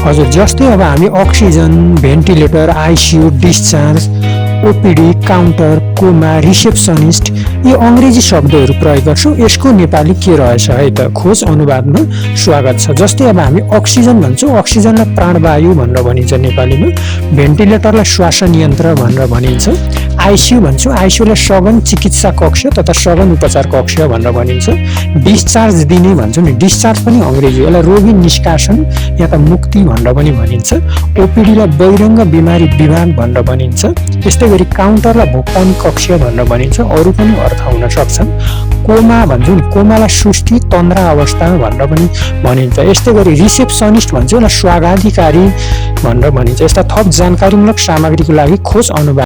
हजुर, जस्तै अब हामी oxygen, ventilator, ICU, discharge, OPD, counter, coma, receptionist यी अङ्ग्रेजी शब्दहरू प्रयोग गर्छौँ। यसको नेपाली के रहेछ है त? खोज अनुवादमा स्वागत छ। जस्तै अब हामी अक्सिजन भन्छौँ, अक्सिजनलाई प्राणवायु भनेर भनिन्छ नेपालीमा। भेन्टिलेटरलाई श्वास यन्त्र भनेर भनिन्छ। आइसियु भन्छौँ, आइसियुलाई सघन चिकित्सा कक्ष तथा सघन उपचार कक्ष भनेर भनिन्छ। डिस्चार्ज दिने भन्छौँ नि, डिस्चार्ज पनि अङ्ग्रेजी, यसलाई रोगी निष्कासन या त मुक्ति भनेर पनि भनिन्छ। ओपिडीलाई बहिरङ्ग बिमारी विभाग भनेर भनिन्छ। त्यस्तै गरी काउन्टरलाई भुक्तानी कक्ष भनेर भनिन्छ। अरू पनि अर्थ हुन सक्छन्। कोमा भन्छौँ नि, कोमालाई सुस्ती तन्द्रा अवस्था भनेर पनि भनिन्छ। यस्तै गरी रिसेप्सनिस्ट भन्छौँ, यसलाई स्वागाधिकारी भनेर भनिन्छ। यस्ता थप जानकारीमूलक सामग्रीको लागि खोज अनुवाद